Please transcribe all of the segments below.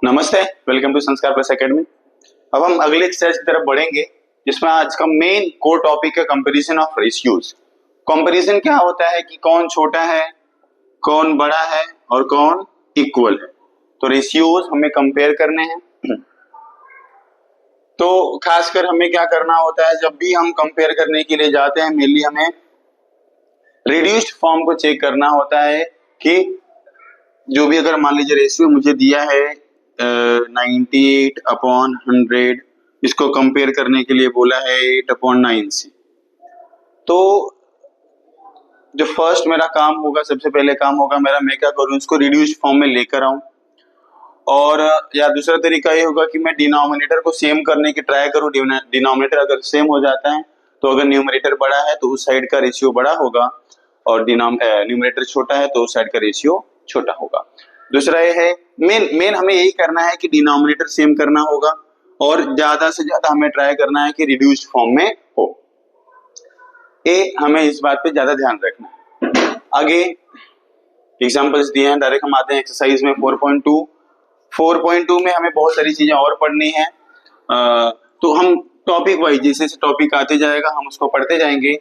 नमस्ते, welcome to संस्कार plus academy. अब हम अगले एक्सरसाइज की तरफ बढ़ेंगे जिसमें आज का मेन कोर टॉपिक है कंपैरिजन ऑफ रेशियोज। कंपैरिजन क्या होता है कि कौन छोटा है, कौन बड़ा है और कौन इक्वल है। तो रेशियोज हमें कंपेयर करने हैं। तो खासकर हमें क्या करना होता है, जब भी हम कंपेयर करने के लिए जाते हैं मेनली हमें रिड्यूस्ड फॉर्म को चेक करना होता है कि जो भी अगर मान लीजिए रेशियो मुझे दिया है 98/100, इसको कंपेयर करने के लिए बोला है 8/9 से। तो जो फर्स्ट मेरा काम होगा, सबसे पहले काम होगा मेरा, मैं क्या करूं, इसको रिड्यूस्ड फॉर्म में लेकर आऊं। और या दूसरा तरीका ये होगा कि मैं डिनोमिनेटर को सेम करने की ट्राई करूं। डिनोमिनेटर अगर सेम हो जाता है तो अगर न्यूमरेटर बड़ा है तो उस साइड का रेशियो बड़ा होगा और न्यूमरेटर छोटा है तो उस साइड का रेशियो छोटा होगा। दूसरा ये है मेन हमें यही करना है कि डिनोमिनेटर सेम करना होगा और ज्यादा से ज्यादा हमें ट्राई करना है कि रिड्यूस्ड फॉर्म में हो। हमें इस बात पे ज्यादा ध्यान रखना है। आगे एग्जांपल्स दिए हैं, डायरेक्ट हम आते हैं एक्सरसाइज में 4.2 में हमें बहुत सारी चीजें और पढ़नी है। तो हम टॉपिक वाइज जैसे टॉपिक आते जाएगा हम उसको पढ़ते जाएंगे।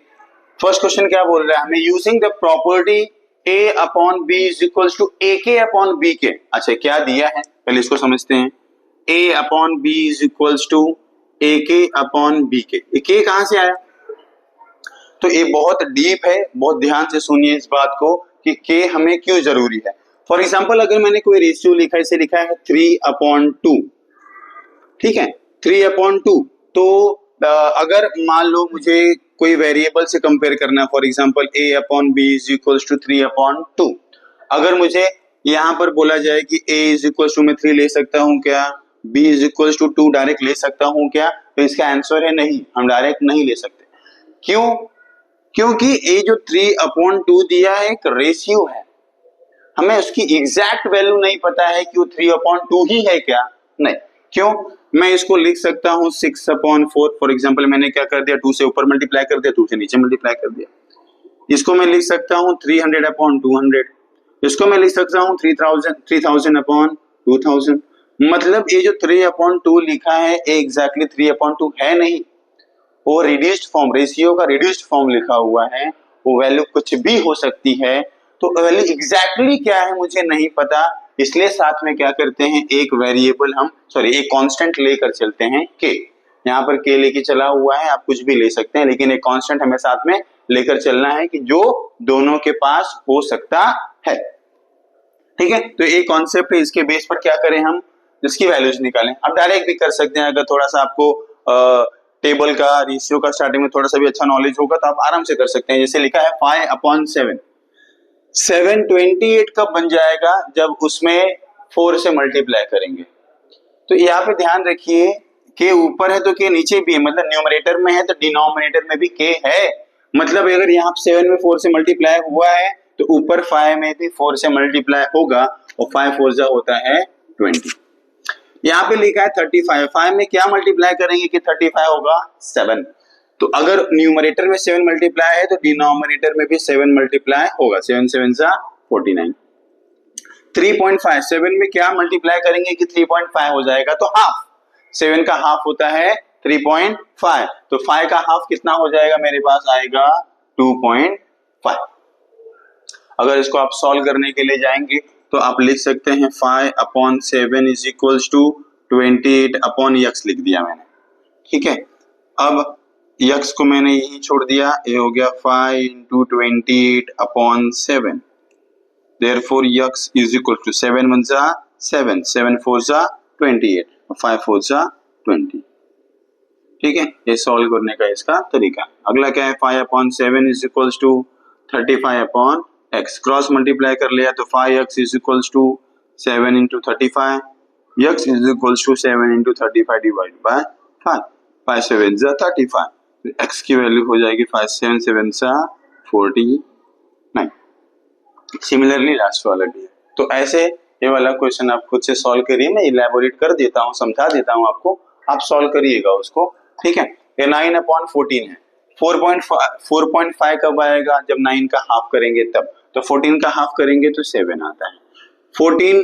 फर्स्ट क्वेश्चन क्या बोल रहा है हमें, using the property A/B is equals to AK/BK। अच्छा, क्या दिया है पहले इसको समझते हैं। A/B is equals to AK/BK। K कहां से आया? तो ये बहुत डीप है, बहुत ध्यान से सुनिए इस बात को कि K हमें क्यों जरूरी है। फॉर एग्जाम्पल अगर मैंने कोई रेशियो लिखा है, इसे लिखा है 3/2, ठीक है, 3/2। तो अगर मान लो मुझे कोई वेरिएबल से कंपेयर करना है, for example A/B is equals to 3/2। अगर मुझे यहाँ पर बोला जाए कि A is equals to मैं 3 ले सकता हूँ क्या, B is equals to 2 direct ले सकता हूँ क्या, तो इसका आंसर है नहीं, हम डायरेक्ट नहीं ले सकते। क्यों? क्योंकि ये जो 3/2 दिया है एक रेशियो है, हमें उसकी एग्जैक्ट वैल्यू नहीं पता है कि वो 3/2 ही है क्या, नहीं। क्यों? मैं इसको लिख सकता हूं 6/4। फॉर एग्जांपल मैंने क्या कर दिया, 2 से ऊपर मल्टीप्लाई कर दिया, 2 से नीचे मल्टीप्लाई कर दिया। इसको मैं लिख सकता हूं 300/200। इसको मैं लिख सकता हूं 3000/2000। मतलब ये जो 3/2 लिखा है एग्जैक्टली 3/2 है नहीं, वो रिड्यूस्ड फॉर्म, रेशियो का रिड्यूस्ड फॉर्म लिखा हुआ है। वो वैल्यू कुछ भी हो सकती है, तो वैल्यू एग्जैक्टली क्या है मुझे नहीं पता, इसलिए साथ में क्या करते हैं, एक वेरिएबल एक कांस्टेंट लेकर चलते हैं k। यहाँ पर k लेके चला हुआ है, आप कुछ भी ले सकते हैं, लेकिन एक कांस्टेंट हमें साथ में लेकर चलना है कि जो दोनों के पास हो सकता है। ठीक है, तो एक कॉन्सेप्ट है, इसके बेस पर क्या करें हम, इसकी वैल्यूज निकालें। आप डायरेक्ट भी कर सकते हैं, अगर थोड़ा सा आपको टेबल का, रेशियो का स्टार्टिंग में थोड़ा सा भी अच्छा नॉलेज होगा तो आप आराम से कर सकते हैं। जैसे लिखा है 5/7, 728 कब बन जाएगा, जब उसमें 4 से मल्टीप्लाई करेंगे। तो यहाँ पे ध्यान रखिए, के ऊपर है तो के नीचे भी है, मतलब न्यूमरेटर में है तो डिनोमिनेटर में भी के है। मतलब अगर यहाँ 7 में 4 से मल्टीप्लाई हुआ है तो ऊपर 5 में भी 4 से मल्टीप्लाई होगा, और 5 4 जा होता है 20। यहाँ पे लिखा है 35, 5 में क्या मल्टीप्लाई करेंगे कि 35 होगा 7। तो अगर न्यूमरेटर में 7 मल्टीप्लाई है तो डिनोमिनेटर में भी 7 मल्टीप्लाई होगा, 7 7 जा 49। 3.5, 7 में क्या मल्टीप्लाई करेंगे कि 3.5 हो जाएगा, तो हाफ, 7 का हाफ होता है 3.5, तो 5 का हाफ कितना हो जाएगा, मेरे पास आएगा 2.5। अगर इसको आप सॉल्व करने के लिए जाएंगे तो आप लिख सकते हैं 5/7 इज इक्वल्स टू 28/x लिख दिया मैंने, ठीक है। अब x को मैंने यही छोड़ दिया, ये हो गया 5 × 28/7। Therefore x is equal to 7 1 जा 7, 7 4 जा 28, 5 4 जा 20। ठीक है, ये सॉल्व करने का इसका तरीका। अगला क्या है, 5/7 is equals to 35/x। Cross multiply कर लिया तो 5x is equals to 7 × 35, x is equals to 7 × 35 divide by 5, 5 7 जा 35, x की वैल्यू हो जाएगी 5 7 7 जा 49। सिमिलरली लास्ट वाला भी है। तो ऐसे ये वाला क्वेश्चन आप खुद से सॉल्व करिए, मैं इलैबोरेट कर देता हूँ, समझा देता हूँ आपको, आप सॉल्व करिएगा उसको। ठीक है, ये 9/14 है। 4.5 कब आएगा, जब 9 का हाफ करेंगे तब, तो 14 का हाफ करेंगे तो 7 आता है। 14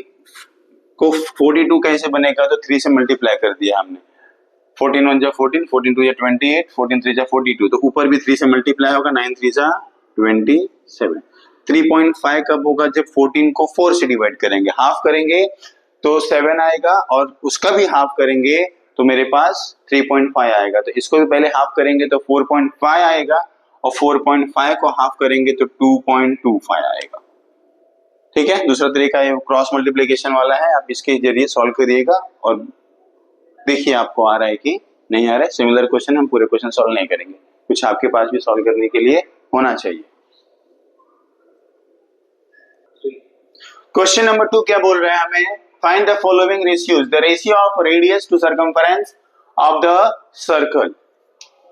को 42 कैसे बनेगा, तो 3 से मल्टीप्लाई कर दिया हमने। 14 1 जा 14, 14 2 जा 28, 14 3 जा 42, तो ऊपर भी 3 से मल्टीप्लाई होगा, 9 3 जा 27। 3.5 कब होगा, जब 14 को 4 से डिवाइड करेंगे, हाफ करेंगे तो 7 आएगा, और उसका भी हाफ करेंगे तो मेरे पास 3.5 आएगा। तो इसको भी पहले हाफ करेंगे तो 4.5 आएगा, और 4.5 को हाफ करेंगे तो 2.25 आएगा। ठीक है, दूसरा तरीका ये क्रॉस मल्टीप्लिकेशन वाला है, आप इसके जरिए सॉल्व करिएगा और देखिए आपको आ रहा है कि नहीं आ रहा है। सिमिलर क्वेश्चन हम पूरे क्वेश्चन सॉल्व नहीं करेंगे, कुछ आपके पास भी सॉल्व करने के लिए होना चाहिए। क्वेश्चन नंबर 2 क्या बोल रहा है हमें, find the following ratios, the ratio of radius to circumference of the circle.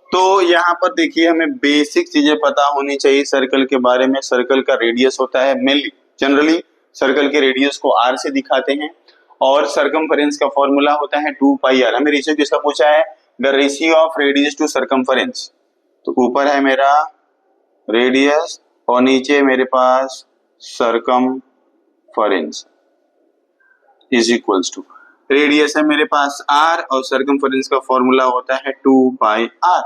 तो यहाँ पर देखिए हमें बेसिक चीजें पता होनी चाहिए सर्कल के बारे में। सर्कल का रेडियस होता है मेनली, जनरली सर्कल के रेडियस को r से दिखाते हैं, और सर्कमफेरेंस का फॉर्मूला होता है 2 पाई r। हमें रेशियो किसका पूछा है, the ratio of radius to circumference. तो ऊपर है मेरा रेडियस और नीचे मेरे पास circumference is equals to, radius है मेरे पास r और सर्कमफेरेंस का फॉर्मूला होता है 2 pi r।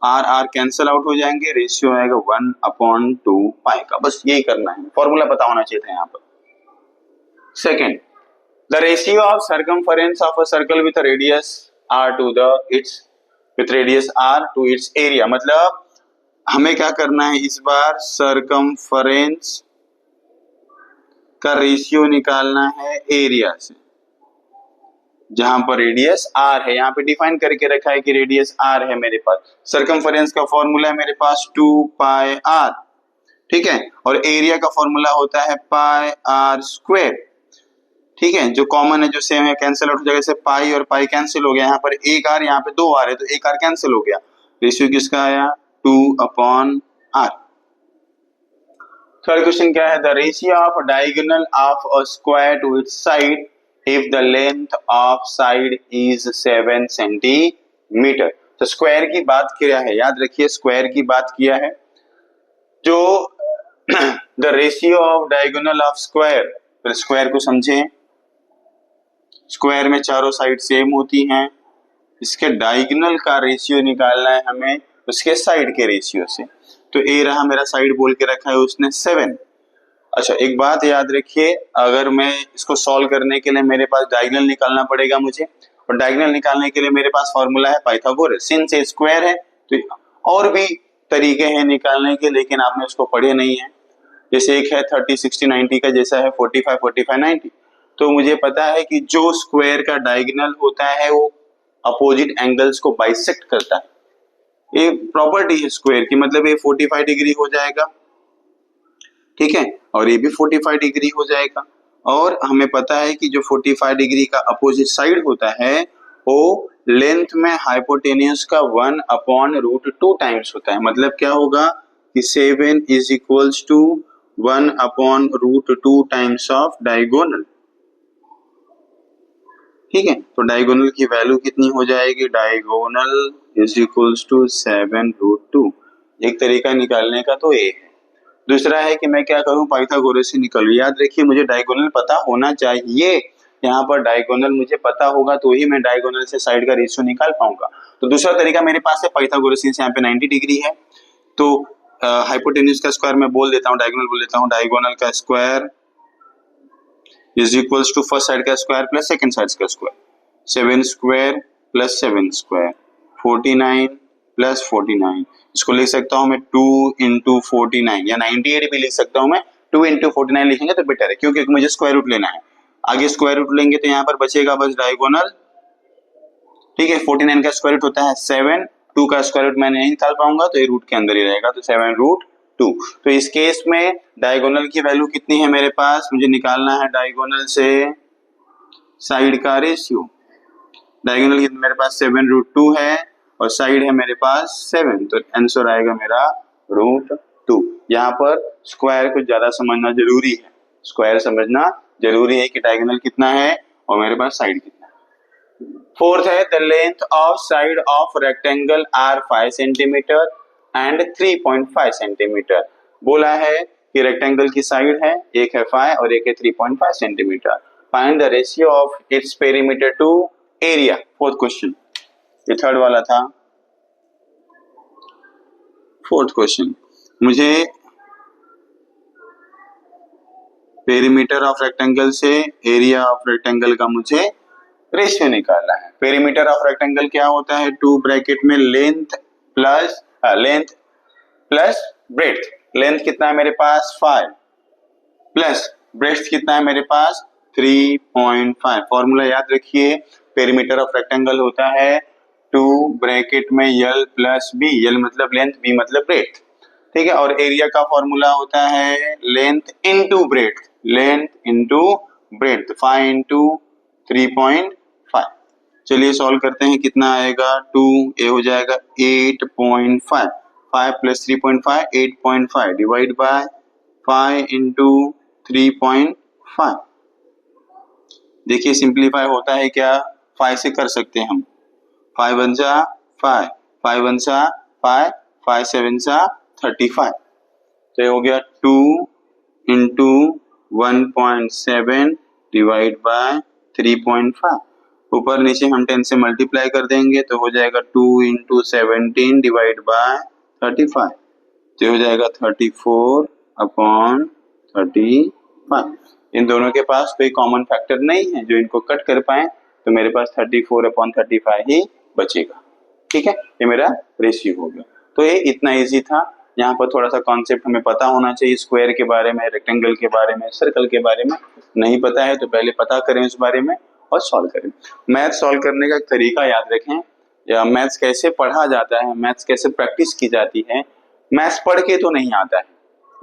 r cancel out हो जाएंगे, रेशियो आएगा 1/2 पाई का। बस यही करना है, फॉर्मूला पता होना चाहिए था यहाँ पर। Second, the ratio of circumference of a circle with radius r to the its with radius r to its area. मतलब हमें क्या करना है इस बार, सर्कमफेरेंस का रेशियो निकालना है एरिया से, जहां पर रेडियस r है। यहाँ पे डिफाइन करके रखा है कि रेडियस r है मेरे पास। सर्कमफेरेंस का फॉर्मूला है मेरे पास 2 पाई r, ठीक है, और एरिया का फॉर्मूला होता है पाई r स्क्वायर। ठीक है, जो कॉमन है, जो सेम है, कैंसिल आउट हो जाएगा। जैसे पाई और पाई कैंसिल हो गया, यहाँ पर एक r, यहाँ पे 2 r है, तो एक r कैंसिल हो गया। रेशियो किसका आया, 2/r। थर्ड क्वेश्चन क्या है, the ratio of diagonal of a square to its side if the length of side is 7 centimetre. तो स्क्वायर की बात किया है, याद रखिए स्क्वायर की बात किया है। जो the ratio of diagonal of square, तो स्क्वायर को समझें, स्क्वायर में चारों साइड सेम होती हैं, इसके डायगोनल का रेशियो निकालना है हमें उसके साइड के रेशियो से। तो ए रहा मेरा, साइड बोल के रखा है उसने 7। अच्छा, एक बात याद रखिए, अगर मैं इसको सॉल्व करने के लिए मेरे पास डायगोनल निकालना पड़ेगा मुझे, और डायगोनल निकालने के लिए मेरे पास फॉर्मूला है पाइथागोरस। सिंस ए स्क्वायर है तो और भी तरीके हैं निकालने के, लेकिन आपने उसको पढ़े नहीं है। जैसे एक है 30 60 90 का, जैसा है 45 45 90। तो मुझे पता है कि जो स्क्वायर का डायगोनल होता है वो अपोजिट एंगल्स को बाइसेक्ट करता है। ये प्रॉपर्टी है स्क्वायर की, मतलब ये 45 डिग्री हो जाएगा, ठीक है, और ये भी 45 डिग्री हो जाएगा। और हमें पता है कि जो 45 डिग्री का अपोजिट साइड होता है वो लेंथ में हाइपोटेन्यूज का 1/√2 टाइम्स होता है। मतलब क्या होगा कि 7 is equals to 1/√2 times of diagonal. ठीक है, तो डायगोनल की वैल्यू कितनी हो जाएगी, डायगोनल इज इक्वल्स टू 7√2। एक तरीका निकालने का तो ये है। दूसरा है कि मैं क्या करूं, पाइथागोरस से निकालूं। याद रखिए मुझे डायगोनल पता होना चाहिए, यहाँ पर डायगोनल मुझे पता होगा तो ही मैं डायगोनल से साइड का रेशियो निकाल पाऊंगा। तो दूसरा तरीका मेरे पास है पाइथागोरस, यहाँ पे 90 डिग्री है, तो हाइपोटेन्यूज का स्क्वायर मैं बोल देता हूँ, डायगोनल बोल देता हूँ। डायगोनल का square is equals to first side का स्क्वायर प्लस सेकंड साइड का square. 7 square plus 7 square 49 plus 49। इसको लिख सकता हूं मैं 2 इंटू 49, या 98 भी लिख सकता हूं मैं। 2 इंटू 49 लिखेंगे तो बेटर है, क्योंकि मुझे स्क्वायर रूट लेना है। आगे स्क्वायर रूट लेंगे तो यहाँ पर बचेगा बस डायगोनल। ठीक है, 49 का स्क्वायर रूट होता है 7, 2 का स्क्वायर रूट मैं नहीं निकाल पाऊंगा तो ये रूट के अंदर ही रहेगा, तो 7√2। तो इस केस में डायगोनल की वैल्यू कितनी है मेरे पास, मुझे निकालना है डायगोनल से साइड का रेशियो। डायगोनल की मेरे पास 7√2 है और साइड है मेरे पास 7, तो आंसर आएगा मेरा √2। यहाँ पर स्क्वायर को ज्यादा समझना जरूरी है, स्क्वायर समझना जरूरी है कि डायगोनल कितना है और मेरे पास साइड कितना है। फोर्थ है, the length of side of rectangle are 5 centimetre and 3.5 centimetre. बोला है कि रेक्टेंगल की साइड है, एक है 5 और एक है 3.5 centimetre. Find the ratio of its perimeter to area. Fourth question, ये थर्ड वाला था। फोर्थ क्वेश्चन, मुझे पेरीमीटर ऑफ रेक्टेंगल से एरिया ऑफ रेक्टेंगल का मुझे रेशियो निकालना है। पेरीमीटर ऑफ रेक्टेंगल क्या होता है, 2 ब्रैकेट में लेंथ प्लस ब्रेड्थ। लेंथ कितना है मेरे पास 5 प्लस ब्रेड्थ कितना है मेरे पास 3.5। फॉर्मूला याद रखिए, पेरीमीटर ऑफ रेक्टेंगल होता है 2 ब्रैकेट में l प्लस b, l मतलब लेंथ, b मतलब ब्रेड्थ, ठीक है। और एरिया का फॉर्मूला होता है length into breadth, length into breadth, 5 into 3.5। चलिए सॉल्व करते हैं, कितना आएगा 2, ये हो जाएगा 8.5, 5 प्लस 3.5 8.5 डिवाइड बाय 5 इंटू 3.5। देखिए सिंप्लीफाई होता है क्या, 5 से कर सकते हैं हम, 5 1 जा 5, 5 1 जा 5, 5 7 जा 35। तो ये हो गया 2 इंटू 1.7 डिवाइड बाय 3.5। ऊपर नीचे हम 10 से मल्टीप्लाई कर देंगे तो हो जाएगा 2 इंटू 17 डिवाइड बाय 35, तो हो जाएगा 34/35। इन दोनों के पास कोई कॉमन फैक्टर नहीं है जो इनको कट कर पाए, तो मेरे पास 34/35 ही बचेगा, ठीक है। ये मेरा रेशियो हो गया। तो ये इतना इजी था। यहाँ पर थोड़ा सा कॉन्सेप्ट हमें पता होना चाहिए, स्क्वायर के बारे में, रेक्टेंगल के बारे में, सर्कल के बारे में। नहीं पता है तो पहले पता करें उस बारे में और सॉल्व करें। मैथ सॉल्व करने का तरीका याद रखें, या मैथ्स कैसे पढ़ा जाता है, मैथ्स कैसे प्रैक्टिस की जाती है। मैथ्स पढ़ के तो नहीं आता है।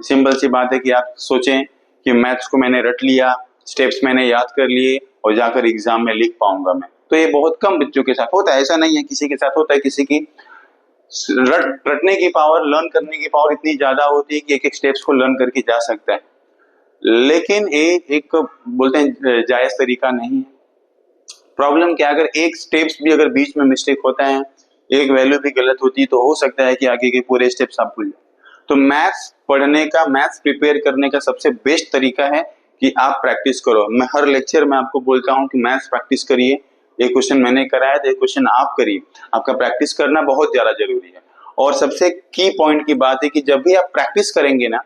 सिंपल सी बात है कि आप सोचें कि मैथ्स को मैंने रट लिया, स्टेप्स मैंने याद कर लिए और जाकर एग्जाम में लिख पाऊंगा मैं, तो ये बहुत कम बच्चों के साथ होता है। ऐसा नहीं है, किसी के साथ होता है, किसी की रटने की पावर, लर्न करने की पावर इतनी ज्यादा होती है कि एक एक स्टेप्स को लर्न करके जा सकता है। लेकिन एक बोलते हैं जायज तरीका नहीं है। प्रॉब्लम क्या, अगर एक स्टेप्स भी अगर बीच में मिस्टेक होता है, एक वैल्यू भी गलत होती है, तो हो सकता है कि आगे के पूरे स्टेप्स आप भूल जाए। तो मैथ्स पढ़ने का, मैथ्स प्रिपेयर करने का सबसे बेस्ट तरीका है कि आप प्रैक्टिस करो। मैं हर लेक्चर में आपको बोलता हूँ कि मैथ्स प्रैक्टिस करिए। एक क्वेश्चन मैंने कराया तो एक क्वेश्चन आप करिए। आपका प्रैक्टिस करना बहुत ज्यादा जरूरी है। और सबसे की पॉइंट की बात है कि जब भी आप प्रैक्टिस करेंगे ना,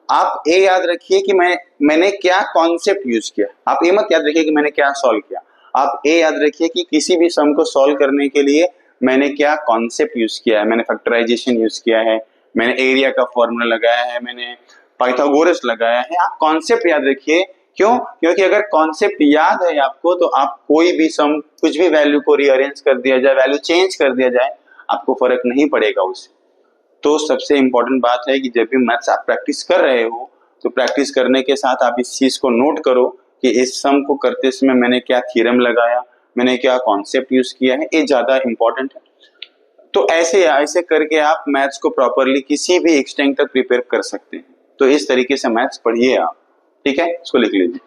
आप ये याद रखिए कि मैंने क्या कॉन्सेप्ट यूज किया। आप ये मत याद रखिए कि मैंने क्या सॉल्व किया, आप ये याद रखिए कि किसी भी सम को सॉल्व करने के लिए मैंने क्या कॉन्सेप्ट यूज किया है। मैंने फैक्टराइजेशन यूज किया है, मैंने एरिया का फॉर्मूला लगाया है, मैंने पाइथागोरस लगाया है। आप कॉन्सेप्ट याद रखिए। क्यों? क्योंकि अगर कॉन्सेप्ट याद है आपको तो आप कोई भी सम, कुछ भी वैल्यू को रीअरेंज कर दिया जाए, वैल्यू चेंज कर दिया जाए, आपको फर्क नहीं पड़ेगा उससे। तो सबसे इंपॉर्टेंट बात है कि जब भी मैथ्स आप प्रैक्टिस कर रहे हो तो प्रैक्टिस करने के साथ आप इस चीज को नोट करो कि इस सम को करते समय मैंने क्या थ्योरम लगाया, मैंने क्या कॉन्सेप्ट यूज किया है, ये ज्यादा इंपॉर्टेंट है। तो ऐसे करके आप मैथ्स को प्रॉपरली किसी भी एक्सटेंट तक प्रिपेयर कर सकते हैं। तो इस तरीके से मैथ्स पढ़िए आप, ठीक है। इसको लिख लीजिए।